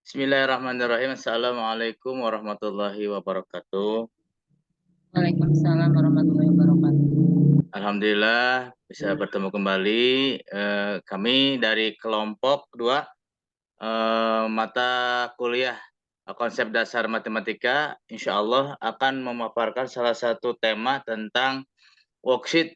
Bismillahirrahmanirrahim. Assalamualaikum warahmatullahi wabarakatuh. Waalaikumsalam warahmatullahi wabarakatuh. Alhamdulillah bisa bertemu kembali. Kami dari kelompok 2 mata kuliah konsep dasar matematika, insya Allah akan memaparkan salah satu tema tentang worksheet.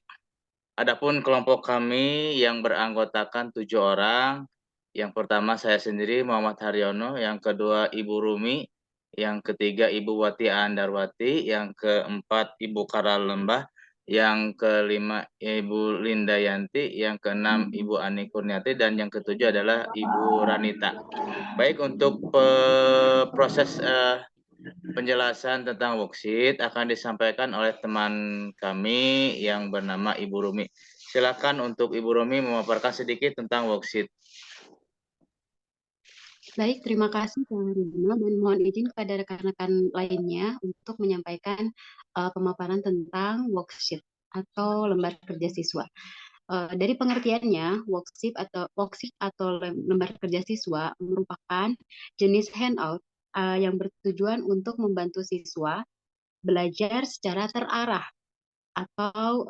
Adapun kelompok kami yang beranggotakan 7 orang. Yang pertama saya sendiri Muhammad Haryono, yang kedua Ibu Rumi, yang ketiga Ibu Wati Andarwati, yang keempat Ibu Karla Lembah, yang kelima Ibu Linda Yanti, yang keenam Ibu Ani Kurniati, dan yang ketujuh adalah Ibu Ranita. Baik, untuk proses penjelasan tentang worksheet akan disampaikan oleh teman kami yang bernama Ibu Rumi. Silakan untuk Ibu Rumi memaparkan sedikit tentang worksheet. Baik, terima kasih Pak Haryono, dan mohon izin kepada rekan-rekan lainnya untuk menyampaikan pemaparan tentang worksheet atau lembar kerja siswa. Dari pengertiannya, worksheet atau lembar kerja siswa merupakan jenis handout yang bertujuan untuk membantu siswa belajar secara terarah atau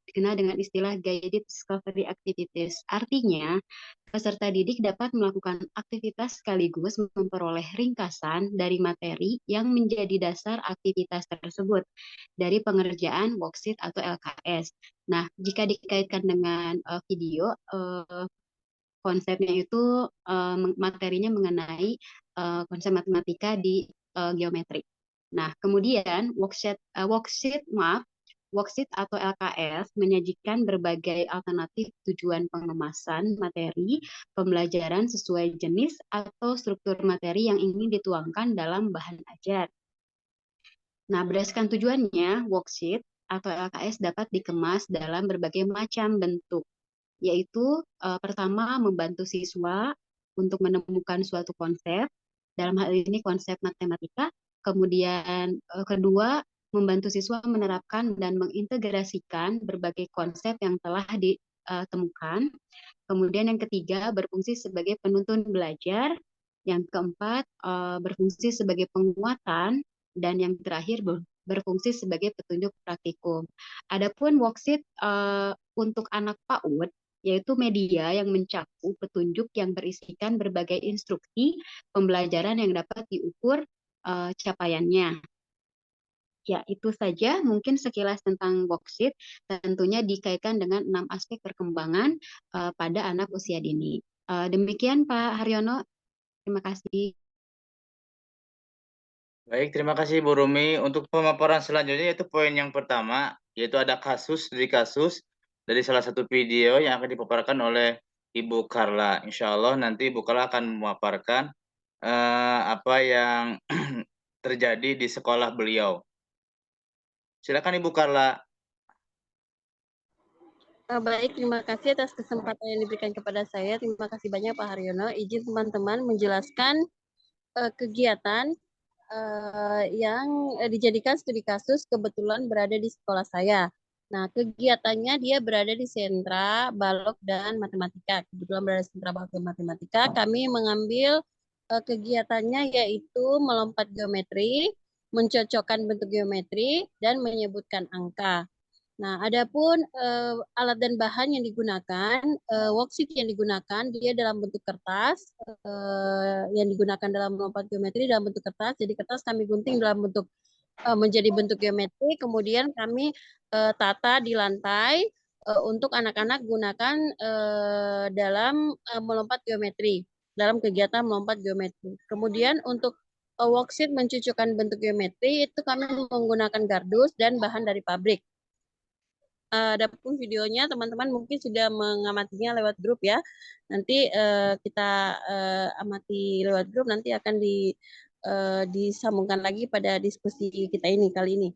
dikenal dengan istilah guided discovery activities. Artinya, peserta didik dapat melakukan aktivitas sekaligus memperoleh ringkasan dari materi yang menjadi dasar aktivitas tersebut dari pengerjaan worksheet atau LKS. Nah, jika dikaitkan dengan video, konsepnya itu materinya mengenai konsep matematika di geometri. Nah, kemudian worksheet atau LKS menyajikan berbagai alternatif tujuan pengemasan materi pembelajaran sesuai jenis atau struktur materi yang ingin dituangkan dalam bahan ajar. Nah, berdasarkan tujuannya, worksheet atau LKS dapat dikemas dalam berbagai macam bentuk, yaitu pertama membantu siswa untuk menemukan suatu konsep, dalam hal ini konsep matematika. Kemudian kedua, membantu siswa menerapkan dan mengintegrasikan berbagai konsep yang telah ditemukan. Kemudian yang ketiga, berfungsi sebagai penuntun belajar. Yang keempat, berfungsi sebagai penguatan. Dan yang terakhir, berfungsi sebagai petunjuk praktikum. Adapun worksheet untuk anak PAUD, yaitu media yang mencakup petunjuk yang berisikan berbagai instruksi pembelajaran yang dapat diukur capaiannya. Ya, itu saja mungkin sekilas tentang worksheet, tentunya dikaitkan dengan 6 aspek perkembangan pada anak usia dini. Demikian Pak Haryono, terima kasih. Baik, terima kasih Bu Rumi. Untuk pemaparan selanjutnya yaitu poin yang pertama, yaitu ada kasus dari salah satu video yang akan dipaparkan oleh Ibu Karla. Insya Allah nanti Ibu Karla akan memaparkan apa yang terjadi di sekolah beliau. Silakan Ibu Karla. Baik, terima kasih atas kesempatan yang diberikan kepada saya. Terima kasih banyak Pak Haryono. Izin teman-teman menjelaskan kegiatan yang dijadikan studi kasus kebetulan berada di sekolah saya. Nah, kegiatannya dia berada di sentra balok dan matematika. Kebetulan berada di sentra balok dan matematika. Kami mengambil kegiatannya yaitu melompat geometri, mencocokkan bentuk geometri, dan menyebutkan angka. Nah, adapun alat dan bahan yang digunakan, worksheet yang digunakan, dia dalam bentuk kertas, yang digunakan dalam melompat geometri dalam bentuk kertas. Jadi kertas kami gunting dalam bentuk menjadi bentuk geometri, kemudian kami tata di lantai untuk anak-anak gunakan dalam melompat geometri, dalam kegiatan melompat geometri. Kemudian untuk worksheet mencucukkan bentuk geometri, itu kami menggunakan gardus dan bahan dari pabrik. Adapun videonya teman-teman mungkin sudah mengamatinya lewat grup ya. Nanti kita amati lewat grup, nanti akan disambungkan lagi pada diskusi kita ini kali ini.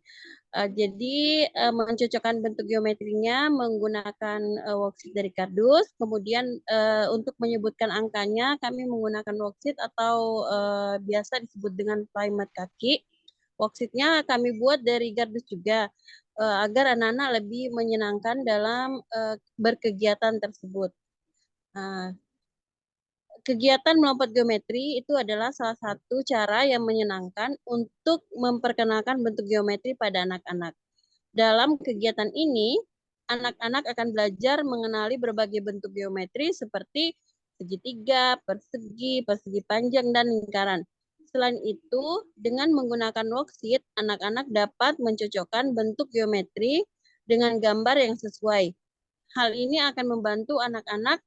Jadi mencocokkan bentuk geometrinya menggunakan worksheet dari kardus. Kemudian untuk menyebutkan angkanya kami menggunakan worksheet atau biasa disebut dengan playmat kaki. Worksheetnya kami buat dari kardus juga agar anak-anak lebih menyenangkan dalam berkegiatan tersebut. kegiatan melompat geometri itu adalah salah satu cara yang menyenangkan untuk memperkenalkan bentuk geometri pada anak-anak. Dalam kegiatan ini, anak-anak akan belajar mengenali berbagai bentuk geometri seperti segitiga, persegi, persegi panjang, dan lingkaran. Selain itu, dengan menggunakan worksheet, anak-anak dapat mencocokkan bentuk geometri dengan gambar yang sesuai. Hal ini akan membantu anak-anak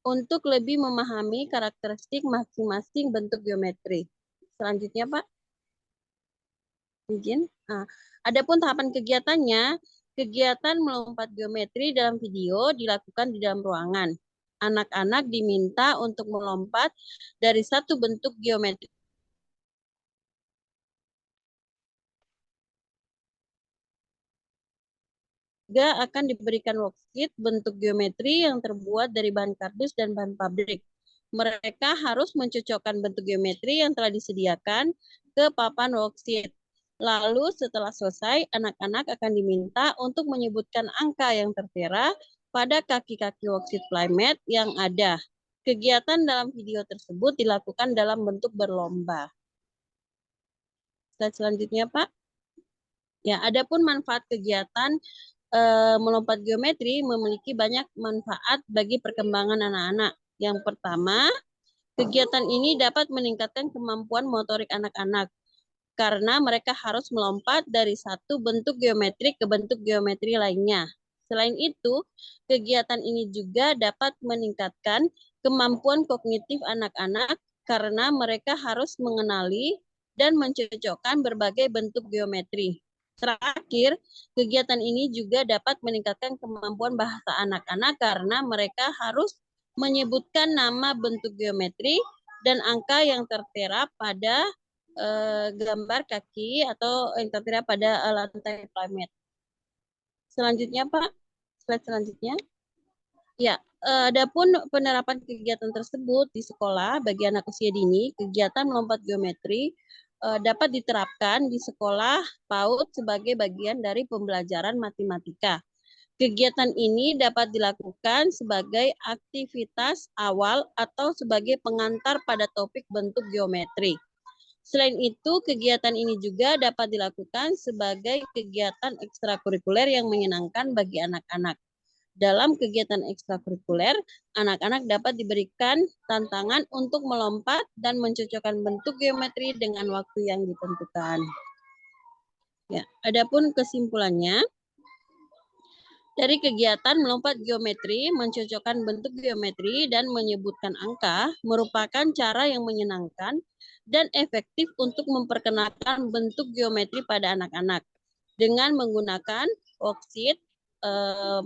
untuk lebih memahami karakteristik masing-masing bentuk geometri. Selanjutnya, Pak. Izin. Nah, adapun tahapan kegiatannya, kegiatan melompat geometri dalam video dilakukan di dalam ruangan. Anak-anak diminta untuk melompat dari satu bentuk geometri juga akan diberikan worksheet bentuk geometri yang terbuat dari bahan kardus dan bahan pabrik. Mereka harus mencocokkan bentuk geometri yang telah disediakan ke papan worksheet. Lalu setelah selesai, anak-anak akan diminta untuk menyebutkan angka yang tertera pada kaki-kaki worksheet playmat yang ada. Kegiatan dalam video tersebut dilakukan dalam bentuk berlomba. Slide selanjutnya, Pak. Ya, adapun manfaat kegiatan melompat geometri memiliki banyak manfaat bagi perkembangan anak-anak. Yang pertama, kegiatan ini dapat meningkatkan kemampuan motorik anak-anak karena mereka harus melompat dari satu bentuk geometri ke bentuk geometri lainnya. Selain itu, kegiatan ini juga dapat meningkatkan kemampuan kognitif anak-anak karena mereka harus mengenali dan mencocokkan berbagai bentuk geometri. Terakhir, kegiatan ini juga dapat meningkatkan kemampuan bahasa anak-anak karena mereka harus menyebutkan nama bentuk geometri dan angka yang tertera pada gambar kaki atau yang tertera pada lantai playmat. Selanjutnya, Pak. Slide selanjutnya. Ya, adapun penerapan kegiatan tersebut di sekolah bagi anak usia dini, kegiatan melompat geometri dapat diterapkan di sekolah PAUD sebagai bagian dari pembelajaran matematika. Kegiatan ini dapat dilakukan sebagai aktivitas awal atau sebagai pengantar pada topik bentuk geometri. Selain itu, kegiatan ini juga dapat dilakukan sebagai kegiatan ekstrakurikuler yang menyenangkan bagi anak-anak. Dalam kegiatan ekstrakurikuler, anak-anak dapat diberikan tantangan untuk melompat dan mencocokkan bentuk geometri dengan waktu yang ditentukan. Ya, adapun kesimpulannya, dari kegiatan melompat geometri, mencocokkan bentuk geometri, dan menyebutkan angka merupakan cara yang menyenangkan dan efektif untuk memperkenalkan bentuk geometri pada anak-anak. Dengan menggunakan worksheet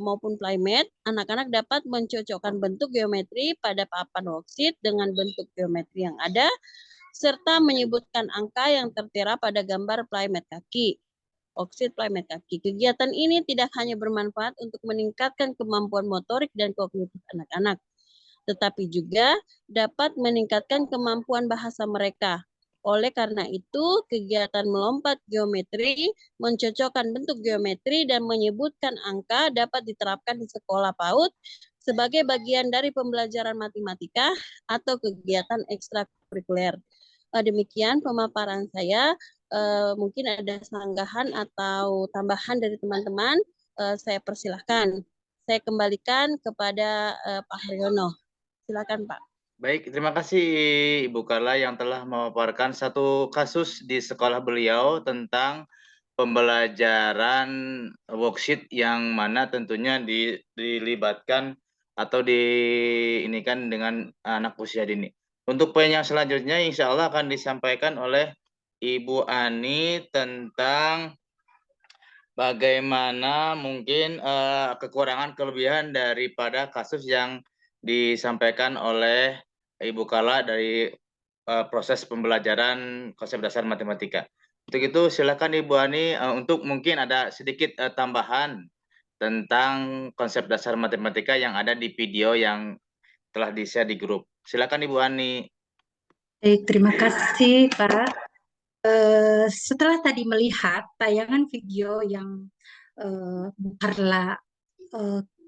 maupun playmat, anak-anak dapat mencocokkan bentuk geometri pada papan worksheet dengan bentuk geometri yang ada, serta menyebutkan angka yang tertera pada gambar playmat kaki. Worksheet playmat kaki. Kegiatan ini tidak hanya bermanfaat untuk meningkatkan kemampuan motorik dan kognitif anak-anak, tetapi juga dapat meningkatkan kemampuan bahasa mereka. Oleh karena itu, kegiatan melompat geometri, mencocokkan bentuk geometri, dan menyebutkan angka dapat diterapkan di sekolah PAUD sebagai bagian dari pembelajaran matematika atau kegiatan ekstrakurikuler. Demikian pemaparan saya. Mungkin ada sanggahan atau tambahan dari teman-teman. Saya persilahkan. Saya kembalikan kepada Pak Haryono. Silakan, Pak. Baik, terima kasih Ibu Carla yang telah memaparkan satu kasus di sekolah beliau tentang pembelajaran worksheet yang mana tentunya dilibatkan atau diinikan dengan anak usia dini. Untuk poin yang selanjutnya insya Allah akan disampaikan oleh Ibu Ani tentang bagaimana mungkin kekurangan kelebihan daripada kasus yang disampaikan oleh Ibu Carla dari proses pembelajaran konsep dasar matematika. Untuk itu silakan Ibu Ani untuk mungkin ada sedikit tambahan tentang konsep dasar matematika yang ada di video yang telah di-share di grup. Silakan Ibu Ani. Baik, terima kasih Pak. Setelah tadi melihat tayangan video yang Bu Carla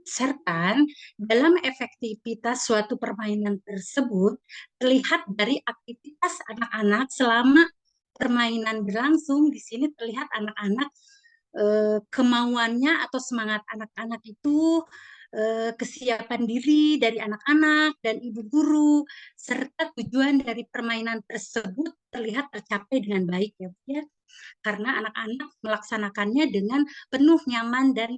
serta dalam efektivitas suatu permainan tersebut terlihat dari aktivitas anak-anak selama permainan berlangsung. Di sini terlihat anak-anak kemauannya atau semangat anak-anak itu, kesiapan diri dari anak-anak dan ibu guru, serta tujuan dari permainan tersebut terlihat tercapai dengan baik ya Bu ya. Karena anak-anak melaksanakannya dengan penuh nyaman dan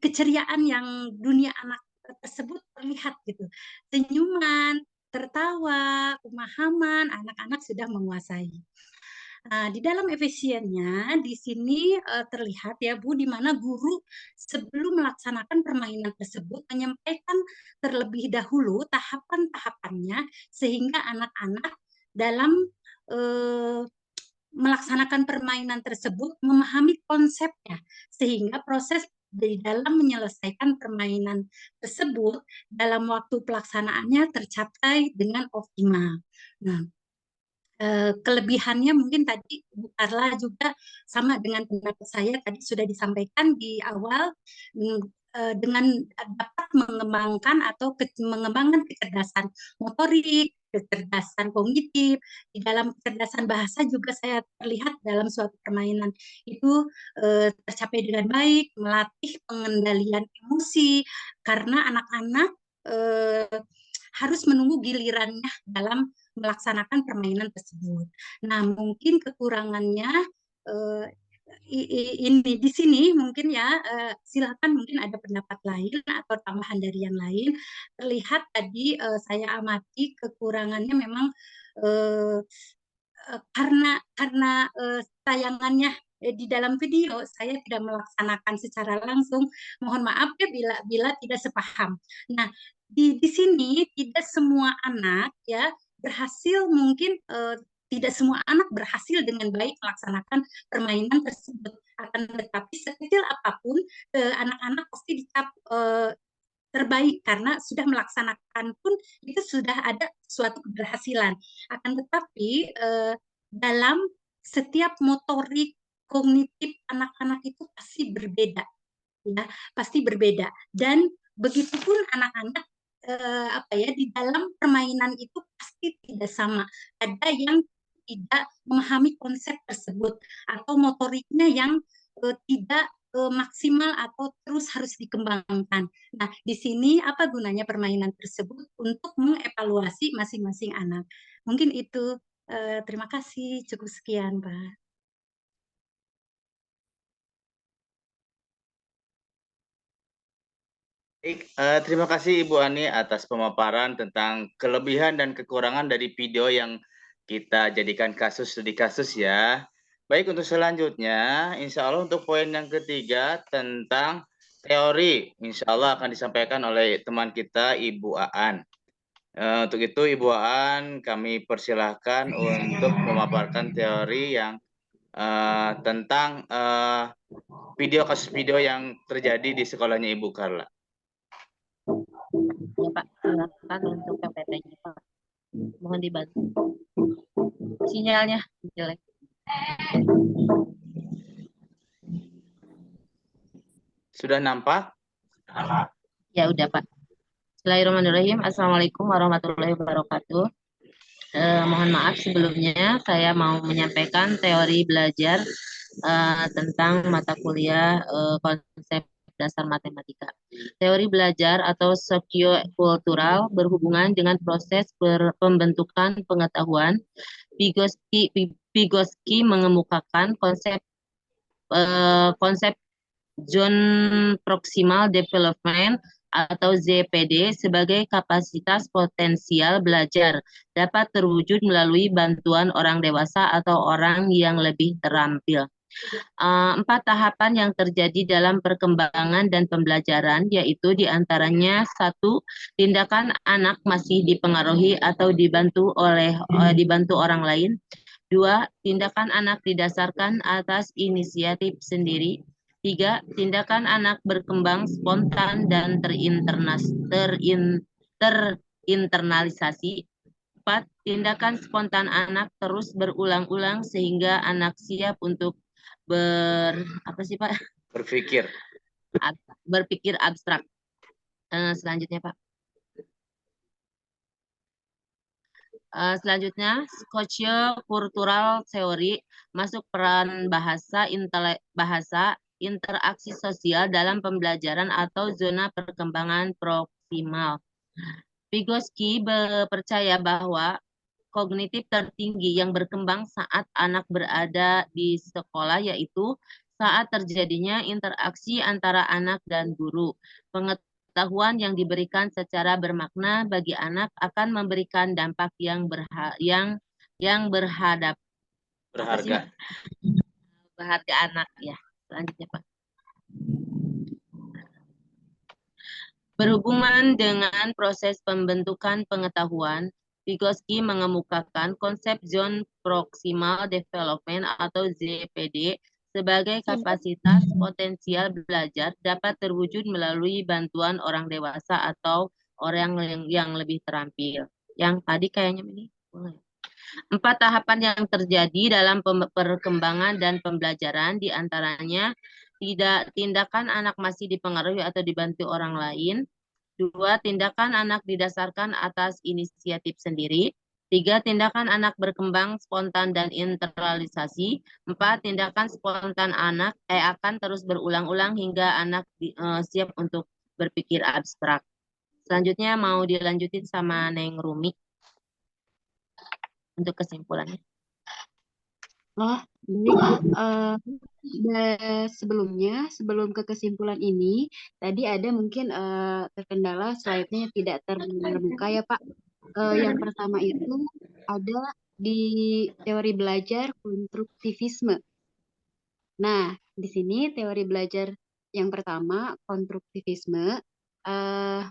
keceriaan yang dunia anak tersebut terlihat gitu. Senyuman, tertawa, pemahaman anak-anak sudah menguasai. Nah, di dalam efisiennya di sini terlihat ya Bu, di mana guru sebelum melaksanakan permainan tersebut menyampaikan terlebih dahulu tahapan-tahapannya sehingga anak-anak dalam melaksanakan permainan tersebut memahami konsepnya sehingga proses di dalam menyelesaikan permainan tersebut dalam waktu pelaksanaannya tercapai dengan optimal. Nah, kelebihannya mungkin tadi Bu Carla juga sama dengan pendapat saya tadi sudah disampaikan di awal, dengan dapat mengembangkan atau mengembangkan kecerdasan motorik, kecerdasan kognitif. Di dalam kecerdasan bahasa juga saya terlihat dalam suatu permainan itu tercapai dengan baik, melatih pengendalian emosi karena anak-anak harus menunggu gilirannya dalam melaksanakan permainan tersebut. Nah, mungkin kekurangannya ini di sini mungkin ya, silakan mungkin ada pendapat lain atau tambahan dari yang lain. Terlihat tadi saya amati kekurangannya memang karena tayangannya di dalam video saya tidak melaksanakan secara langsung. Mohon maaf ya bila tidak sepaham. Nah, di sini tidak semua anak ya berhasil, mungkin tidak semua anak berhasil dengan baik melaksanakan permainan tersebut. Akan tetapi sekecil apapun anak-anak pasti dicap terbaik karena sudah melaksanakan pun itu sudah ada suatu keberhasilan. Akan tetapi dalam setiap motorik kognitif anak-anak itu pasti berbeda, ya pasti berbeda. Dan begitupun anak-anak apa ya di dalam permainan itu pasti tidak sama. Ada yang tidak memahami konsep tersebut atau motoriknya yang tidak maksimal atau terus harus dikembangkan. Nah, di sini apa gunanya permainan tersebut untuk mengevaluasi masing-masing anak. Mungkin itu. Terima kasih. Cukup sekian, Pak. Baik, terima kasih Ibu Ani atas pemaparan tentang kelebihan dan kekurangan dari video yang kita jadikan studi kasus ya. Baik, untuk selanjutnya, insya Allah untuk poin yang ketiga tentang teori, insya Allah akan disampaikan oleh teman kita Ibu Aan. Untuk itu Ibu Aan kami persilahkan untuk memaparkan teori yang tentang kasus video yang terjadi di sekolahnya Ibu Carla. Ya Pak, silakan untuk PPT-nya Pak. Mohon dibantu. Sinyalnya jelek. Sudah nampak? Ya udah Pak. Bismillahirrahmanirrahim. Assalamualaikum warahmatullahi wabarakatuh. Mohon maaf sebelumnya saya mau menyampaikan teori belajar tentang mata kuliah konsep dasar matematika. Teori belajar atau sosio-kultural berhubungan dengan proses pembentukan pengetahuan. Vygotsky mengemukakan konsep Zone Proximal Development atau ZPD sebagai kapasitas potensial belajar dapat terwujud melalui bantuan orang dewasa atau orang yang lebih terampil. 4 tahapan yang terjadi dalam perkembangan dan pembelajaran yaitu diantaranya 1. Tindakan anak masih dipengaruhi atau dibantu orang lain. 2. Tindakan anak didasarkan atas inisiatif sendiri. 3. Tindakan anak berkembang spontan dan terinternalisasi. 4. Tindakan spontan anak terus berulang-ulang sehingga anak siap untuk berpikir. berpikir abstrak. Selanjutnya, Pak. Selanjutnya, sosio-kultural teori masuk peran bahasa, interaksi sosial dalam pembelajaran atau zona perkembangan proksimal. Vygotsky percaya bahwa kognitif tertinggi yang berkembang saat anak berada di sekolah yaitu saat terjadinya interaksi antara anak dan guru. Pengetahuan yang diberikan secara bermakna bagi anak akan memberikan dampak yang berharga anak ya. Selanjutnya, Pak. Berhubungan dengan proses pembentukan pengetahuan, Vygotsky mengemukakan konsep Zone Proximal Development atau ZPD sebagai kapasitas potensial belajar dapat terwujud melalui bantuan orang dewasa atau orang yang lebih terampil. Yang tadi kayaknya ini. 4 tahapan yang terjadi dalam perkembangan dan pembelajaran diantaranya tindakan anak masih dipengaruhi atau dibantu orang lain. 2, tindakan anak didasarkan atas inisiatif sendiri. 3, tindakan anak berkembang spontan dan internalisasi. 4, tindakan spontan anak akan terus berulang-ulang hingga anak siap untuk berpikir abstrak. Selanjutnya mau dilanjutin sama Neng Rumi untuk kesimpulannya. Oh, baik Bu. Sebelum ke kesimpulan ini, tadi ada mungkin terkendala slide-nya tidak terbuka ya Pak. Yang pertama itu ada di teori belajar konstruktivisme. Nah, di sini teori belajar yang pertama konstruktivisme.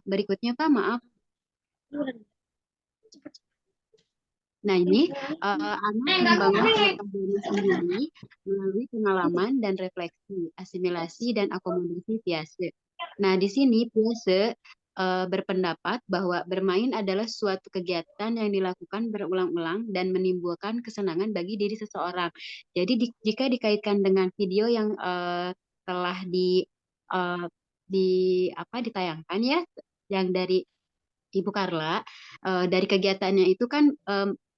Berikutnya Pak, maaf. Nah, ini anak membangun pengetahuan sendiri melalui pengalaman dan refleksi, asimilasi, dan akomodasi Piaget. Nah, di sini Piaget berpendapat bahwa bermain adalah suatu kegiatan yang dilakukan berulang-ulang dan menimbulkan kesenangan bagi diri seseorang. Jadi, jika dikaitkan dengan video yang telah ditayangkan ya, yang dari Ibu Carla, dari kegiatannya itu kan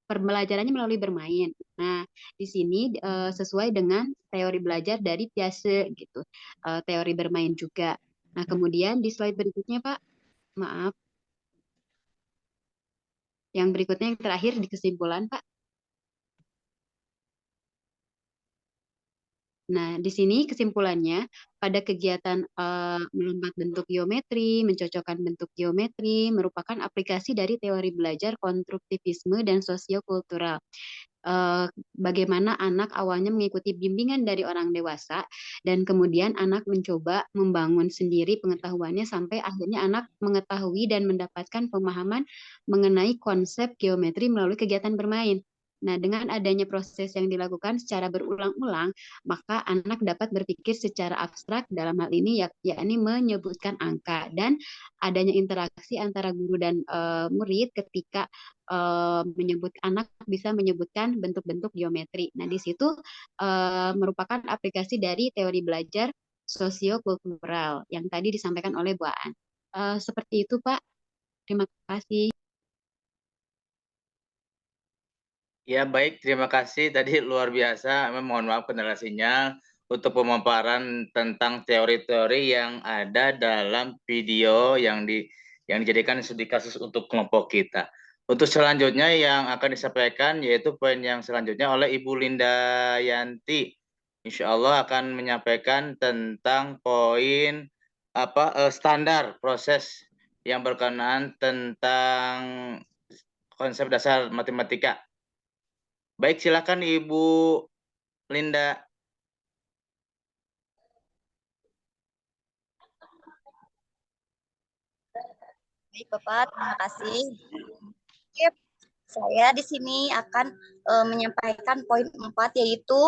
pembelajarannya melalui bermain. Nah, di sini sesuai dengan teori belajar dari Piaget gitu. Teori bermain juga. Nah, kemudian di slide berikutnya, Pak. Maaf. Yang berikutnya yang terakhir di kesimpulan, Pak. Nah, di sini kesimpulannya, pada kegiatan melompat bentuk geometri, mencocokkan bentuk geometri, merupakan aplikasi dari teori belajar konstruktivisme dan sosiokultural. Bagaimana anak awalnya mengikuti bimbingan dari orang dewasa, dan kemudian anak mencoba membangun sendiri pengetahuannya sampai akhirnya anak mengetahui dan mendapatkan pemahaman mengenai konsep geometri melalui kegiatan bermain. Nah, dengan adanya proses yang dilakukan secara berulang-ulang, maka anak dapat berpikir secara abstrak dalam hal ini yakni menyebutkan angka, dan adanya interaksi antara guru dan murid ketika anak bisa menyebutkan bentuk-bentuk geometri. Nah, di situ merupakan aplikasi dari teori belajar sosiokultural yang tadi disampaikan oleh Bu Aan. Seperti itu, Pak. Terima kasih. Ya, baik. Terima kasih. Tadi luar biasa. Mohon maaf kendala sinyal untuk pemaparan tentang teori-teori yang ada dalam video yang dijadikan studi kasus untuk kelompok kita. Untuk selanjutnya yang akan disampaikan yaitu poin yang selanjutnya oleh Ibu Linda Yanti. Insya Allah akan menyampaikan tentang poin standar proses yang berkenaan tentang konsep dasar matematika. Baik, silakan Ibu Linda. Baik, Bapak, terima kasih. Oke, saya di sini akan menyampaikan poin 4, yaitu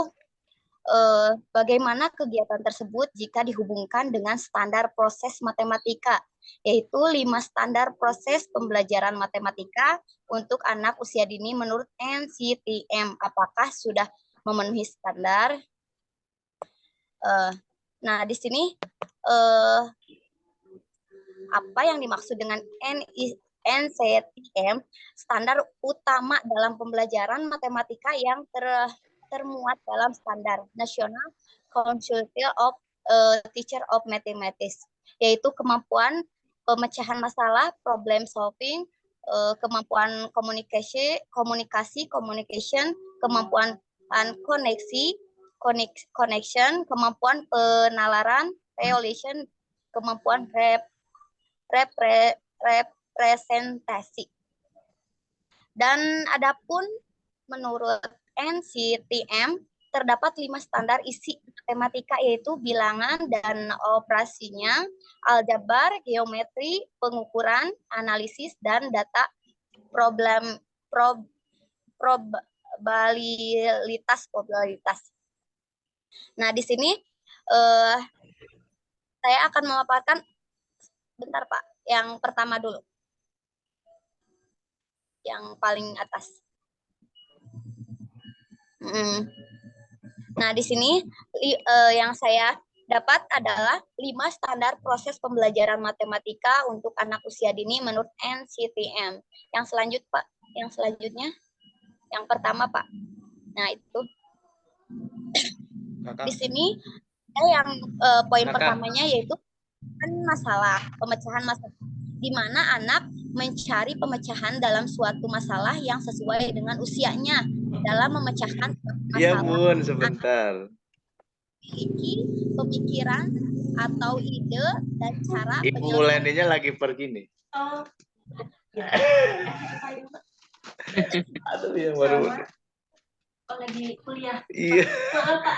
bagaimana kegiatan tersebut jika dihubungkan dengan standar proses matematika, yaitu 5 standar proses pembelajaran matematika untuk anak usia dini menurut NCTM. Apakah sudah memenuhi standar? Nah, di sini apa yang dimaksud dengan NCTM, standar utama dalam pembelajaran matematika yang termuat dalam standar National Council of Teacher of Mathematics, yaitu kemampuan pemecahan masalah, problem solving, kemampuan communication, kemampuan connection, kemampuan penalaran, relation, kemampuan representasi. Dan adapun menurut NCTM terdapat 5 standar isi matematika, yaitu bilangan dan operasinya, aljabar, geometri, pengukuran, analisis, dan data probabilitas. Nah, di sini saya akan memaparkan, bentar Pak, yang pertama dulu. Yang paling atas. Nah, di sini yang saya dapat adalah 5 standar proses pembelajaran matematika untuk anak usia dini menurut NCTM. Yang selanjutnya, Pak. Yang selanjutnya. Yang pertama, Pak. Nah, itu. Di sini yang poin pertamanya yaitu pemecahan masalah, di mana anak mencari pemecahan dalam suatu masalah yang sesuai dengan usianya. Dalam memecahkan masalah, iya Bun, sebentar. Memiliki pemikiran atau ide dan cara Ibu Lendinya lagi pergi nih. Oh. Aduh, yang baru. Oh, lagi kuliah. Iya. Maaf Pak,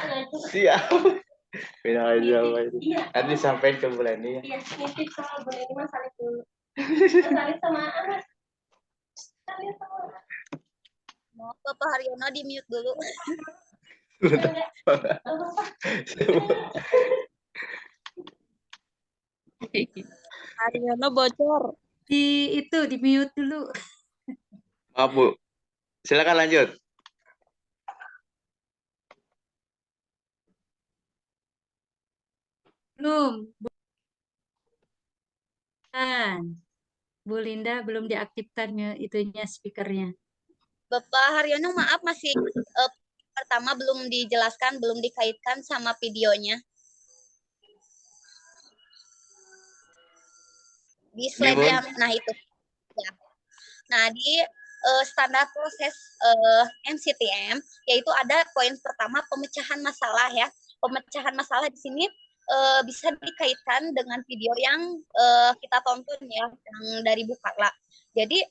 siap. Beda aja itu. Nanti sampai ke bulan ini. Iya, nitip sama bulan ini salib dulu. Salib sama anak. Salib sama anak. Mau Bapak Haryono di mute dulu. Haryono bocor. Di mute dulu. Maaf Bu. Silakan lanjut. Belum. Bu Linda belum diaktifkan itunya speakernya. Bapak Haryono, maaf masih pertama belum dijelaskan, belum dikaitkan sama videonya. Di slide yang, nah itu. Ya. Nah, di standar proses NCTM, yaitu ada poin pertama pemecahan masalah ya. Pemecahan masalah di sini bisa dikaitkan dengan video yang kita tonton ya, yang dari Bukarla. Jadi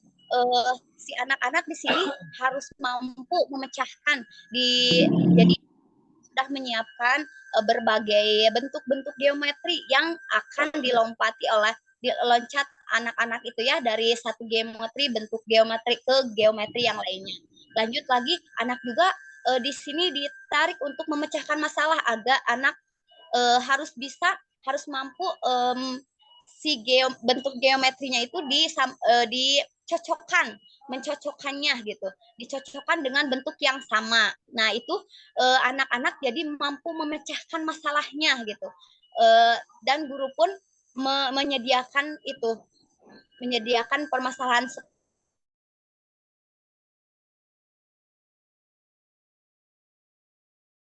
si anak-anak di sini harus mampu memecahkan jadi sudah menyiapkan berbagai bentuk-bentuk geometri yang akan dilompati oleh diloncat anak-anak itu ya, dari satu geometri, bentuk geometri ke geometri yang lainnya. Lanjut lagi, anak juga di sini ditarik untuk memecahkan masalah, agar anak harus mampu bentuk geometrinya itu mencocokkannya gitu, dicocokkan dengan bentuk yang sama. Nah, itu anak-anak jadi mampu memecahkan masalahnya gitu. Dan guru pun menyediakan permasalahan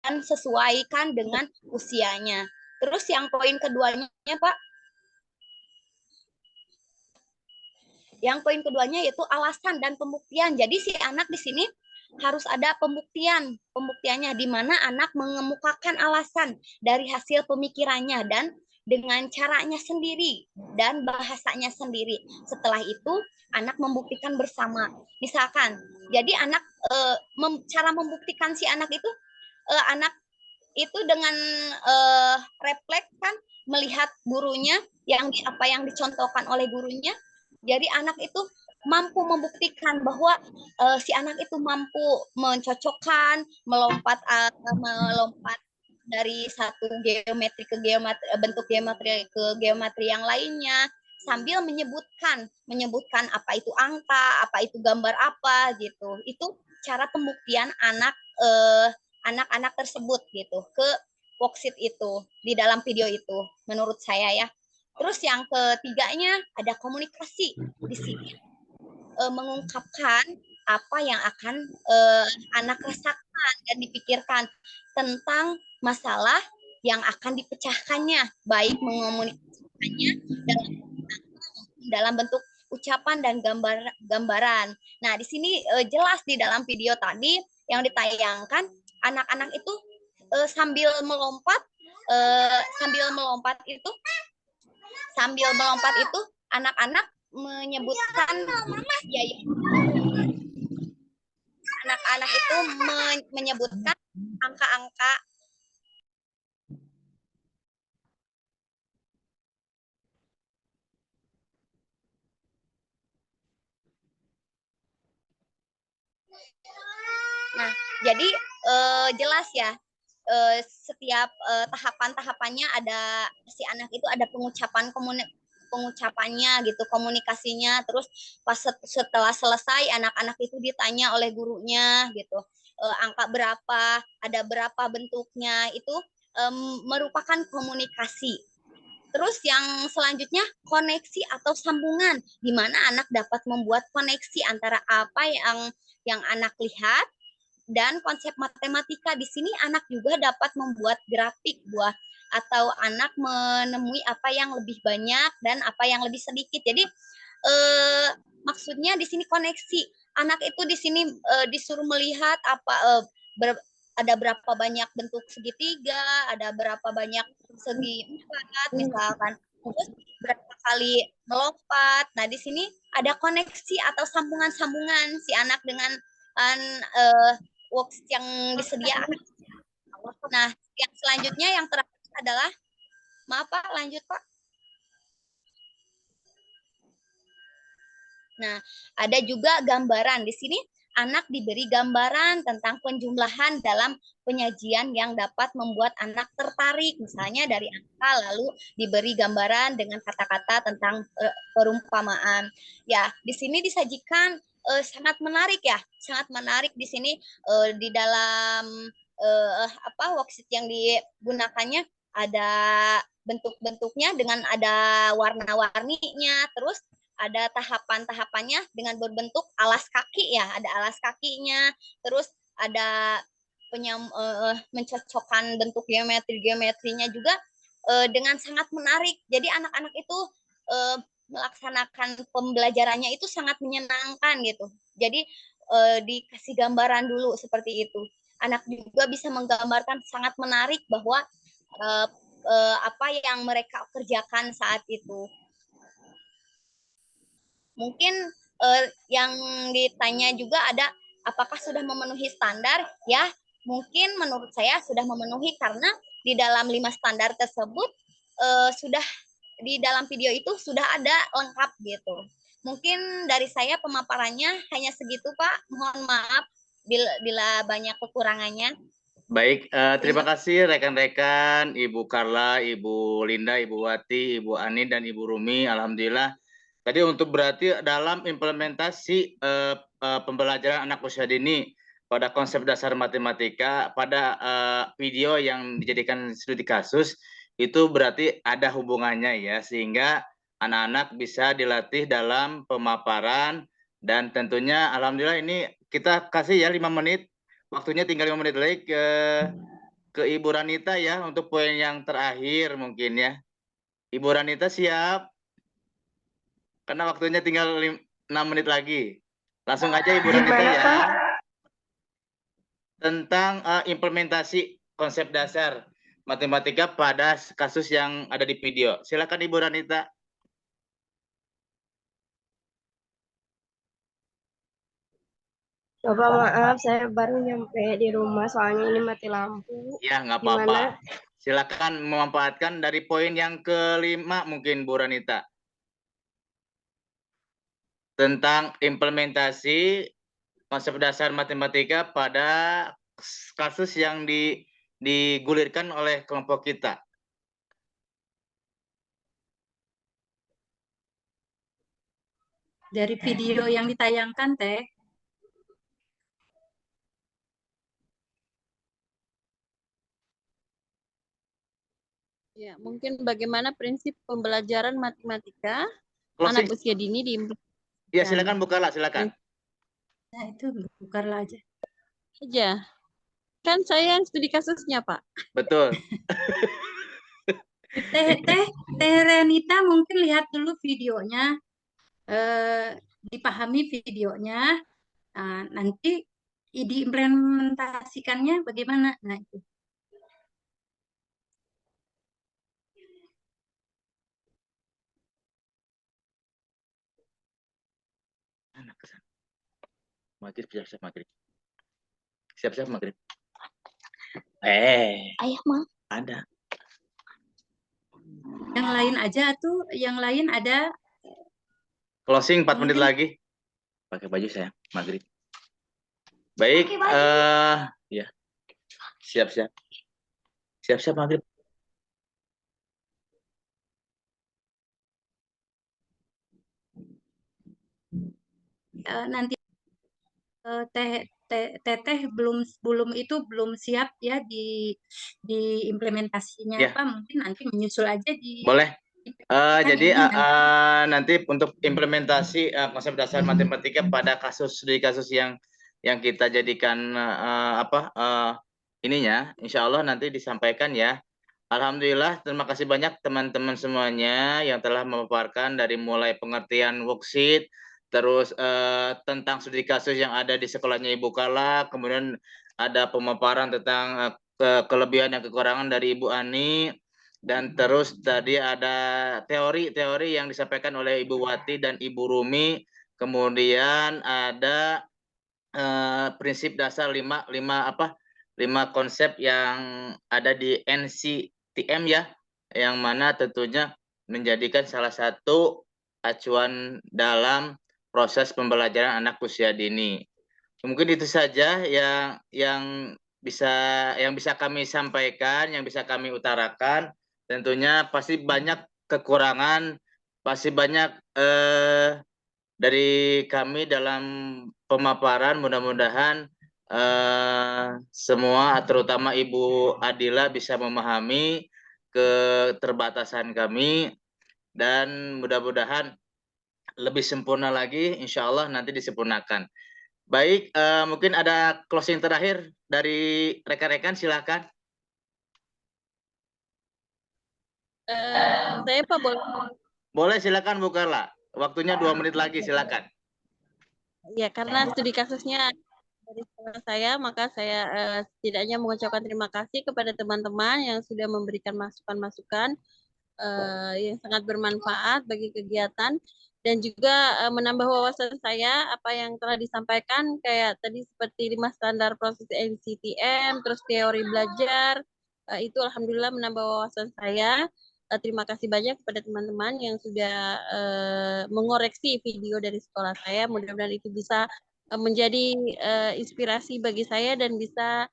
dan sesuaikan dengan usianya. Terus yang poin keduanya, Pak. Yang poin keduanya yaitu alasan dan pembuktian. Jadi si anak di sini harus ada pembuktiannya, di mana anak mengemukakan alasan dari hasil pemikirannya dan dengan caranya sendiri dan bahasanya sendiri. Setelah itu anak membuktikan bersama. Misalkan, jadi anak cara membuktikan si anak itu, anak itu dengan refleks kan, melihat gurunya apa yang dicontohkan oleh gurunya. Jadi anak itu mampu membuktikan bahwa si anak itu mampu mencocokkan, melompat dari satu geometri ke geometri, bentuk geometri ke geometri yang lainnya, sambil menyebutkan apa itu angka, apa itu gambar apa gitu. Itu cara pembuktian anak-anak tersebut gitu ke worksheet itu, di dalam video itu, menurut saya ya. Terus yang ketiganya ada komunikasi di sini, mengungkapkan apa yang akan anak rasakan dan dipikirkan tentang masalah yang akan dipecahkannya, baik mengomunikasikannya dalam bentuk ucapan dan gambaran. Nah, di sini jelas di dalam video tadi yang ditayangkan, anak-anak itu sambil melompat itu anak-anak menyebutkan ya, anak-anak itu menyebutkan angka-angka. Nah, jadi jelas ya, setiap tahapan-tahapannya ada, si anak itu ada pengucapannya gitu, komunikasinya. Terus pas setelah selesai, anak-anak itu ditanya oleh gurunya gitu, angka berapa, ada berapa bentuknya, itu merupakan komunikasi. Terus yang selanjutnya koneksi atau sambungan, di mana anak dapat membuat koneksi antara apa yang anak lihat dan konsep matematika. Di sini anak juga dapat membuat grafik buah, atau anak menemui apa yang lebih banyak dan apa yang lebih sedikit. Jadi maksudnya di sini koneksi. Anak itu di sini disuruh melihat apa ada berapa banyak bentuk segitiga, ada berapa banyak segi empat misalkan. Terus berapa kali melompat. Nah, di sini ada koneksi atau sambungan-sambungan si anak dengan worksheet yang disediakan. Nah, yang selanjutnya yang terakhir adalah, maaf Pak, lanjut Pak. Nah, ada juga gambaran. Di sini anak diberi gambaran tentang penjumlahan dalam penyajian yang dapat membuat anak tertarik. Misalnya dari angka, lalu diberi gambaran dengan kata-kata tentang perumpamaan. Ya, di sini disajikan sangat menarik ya, sangat menarik di sini di dalam worksheet yang digunakannya ada bentuk-bentuknya dengan ada warna-warninya, terus ada tahapan-tahapannya dengan berbentuk alas kaki ya, ada alas kakinya, terus ada mencocokkan bentuk geometrinya juga dengan sangat menarik. Jadi anak-anak itu melaksanakan pembelajarannya itu sangat menyenangkan gitu. Jadi dikasih gambaran dulu seperti itu. Anak juga bisa menggambarkan sangat menarik bahwa apa yang mereka kerjakan saat itu. Mungkin yang ditanya juga ada, apakah sudah memenuhi standar? Ya, mungkin menurut saya sudah memenuhi, karena di dalam 5 standar tersebut sudah di dalam video itu sudah ada lengkap gitu. Mungkin dari saya pemaparannya hanya segitu Pak. Mohon maaf bila banyak kekurangannya. Baik, terima kasih rekan-rekan, Ibu Carla, Ibu Linda, Ibu Wati, Ibu Ani, dan Ibu Rumi. Alhamdulillah. Tadi untuk berarti dalam implementasi pembelajaran anak usia dini pada konsep dasar matematika, pada video yang dijadikan studi kasus, itu berarti ada hubungannya ya, sehingga anak-anak bisa dilatih dalam pemaparan. Dan tentunya alhamdulillah ini kita kasih ya 5 menit, waktunya tinggal 5 menit lagi ke Ibu Ranita ya, untuk poin yang terakhir mungkin ya. Ibu Ranita siap? Karena waktunya tinggal 6 menit lagi. Langsung aja Ibu Ranita ya. Tentang implementasi konsep dasar matematika pada kasus yang ada di video. Silakan Ibu Ranita. Bapak maaf, saya baru nyampe di rumah, soalnya ini mati lampu. Ya, nggak apa-apa. Silakan memanfaatkan dari poin yang kelima mungkin Bu Ranita. Tentang implementasi konsep dasar matematika pada kasus yang digulirkan oleh kelompok kita. Dari video yang ditayangkan, Teh. Ya, mungkin bagaimana prinsip pembelajaran matematika Closing. anak usia dini diimplementasikan. Ya, silakan Bukarlah, silakan. Nah, itu Bukarlah aja. Aja. Kan saya yang studi kasusnya, Pak. Betul. Teh Renita mungkin lihat dulu videonya, dipahami videonya, nanti diimplementasikannya bagaimana. Nah, itu. Maghrib, siap-siap maghrib. Siap-siap maghrib. Ayah mah. Ada. Yang lain aja tuh, yang lain ada. Closing 4 menit Mungkin- lagi. Pakai baju saya, maghrib. Baik, ya. Siap-siap. Siap-siap maghrib. Nanti Teteh belum siap ya diimplementasinya Ya. apa, mungkin nanti menyusul aja di. Boleh. Kan Jadi ini nanti untuk implementasi konsep dasar matematika pada studi kasus yang kita jadikan ininya, insya Allah nanti disampaikan ya. Alhamdulillah, terima kasih banyak teman-teman semuanya yang telah memaparkan dari mulai pengertian worksheet, terus tentang studi kasus yang ada di sekolahnya Ibu Carla, kemudian ada pemaparan tentang kelebihan dan kekurangan dari Ibu Ani, dan terus tadi ada teori-teori yang disampaikan oleh Ibu Wati dan Ibu Rumi, kemudian ada prinsip dasar 5 konsep yang ada di NCTM ya, yang mana tentunya menjadikan salah satu acuan dalam proses pembelajaran anak usia dini. Mungkin itu saja yang bisa kami sampaikan, yang bisa kami utarakan. Tentunya pasti banyak kekurangan, pasti banyak dari kami dalam pemaparan. Mudah-mudahan semua, terutama Ibu Adila, bisa memahami keterbatasan kami, dan mudah-mudahan lebih sempurna lagi, insya Allah nanti disempurnakan. Baik, mungkin ada closing terakhir dari rekan-rekan, silakan. Saya Pak boleh. Boleh, silakan Bu Carla. Waktunya 2 menit lagi, silakan. Ya, karena studi kasusnya dari sekolah saya, maka saya setidaknya mengucapkan terima kasih kepada teman-teman yang sudah memberikan masukan-masukan yang sangat bermanfaat bagi kegiatan, dan juga menambah wawasan saya apa yang telah disampaikan, kayak tadi seperti 5 standar proses NCTM, terus teori belajar, itu alhamdulillah menambah wawasan saya. Terima kasih banyak kepada teman-teman yang sudah mengoreksi video dari sekolah saya. Mudah-mudahan itu bisa menjadi inspirasi bagi saya dan bisa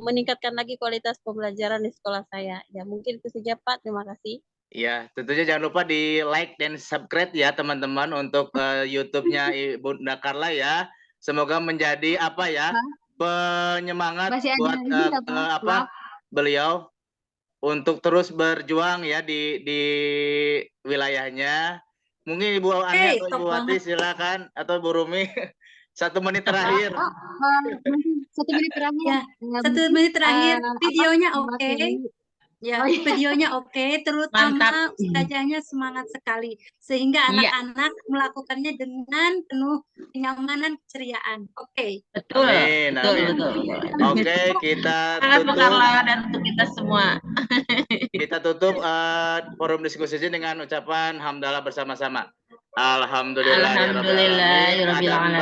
meningkatkan lagi kualitas pembelajaran di sekolah saya. Ya, mungkin itu saja Pak. Terima kasih. Ya, tentunya jangan lupa di like dan subscribe ya teman-teman untuk YouTube-nya Ibu Carla ya. Semoga menjadi penyemangat buat beliau untuk terus berjuang ya di wilayahnya. Mungkin Ibu Ani atau Ibu Wati silakan, atau Bu Rumi 1 menit terakhir. 1 menit terakhir. Ya, 1 menit terakhir. Videonya oke. Ya, videonya oke, terutama ustazahnya semangat sekali, sehingga anak-anak melakukannya dengan penuh kenyamanan, keceriaan. Oke. Betul. Amin, amin. Betul. Oke, kita Sangat tutup. Carla dan untuk kita semua. Kita tutup forum diskusi ini dengan ucapan hamdalah bersama-sama. Alhamdulillah.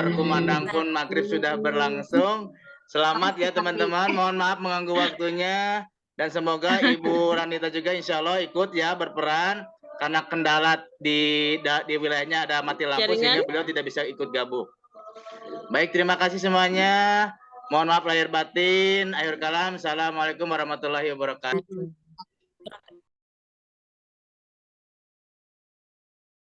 Berkumandang pun maghrib sudah berlangsung. Selamat ya teman-teman. Mohon maaf mengganggu waktunya. Dan semoga Ibu Ranita juga insya Allah ikut ya berperan. Karena kendala di wilayahnya ada mati lampu, sehingga beliau tidak bisa ikut gabung. Baik, terima kasih semuanya. Mohon maaf lahir batin. Akhir kalam. Assalamualaikum warahmatullahi wabarakatuh.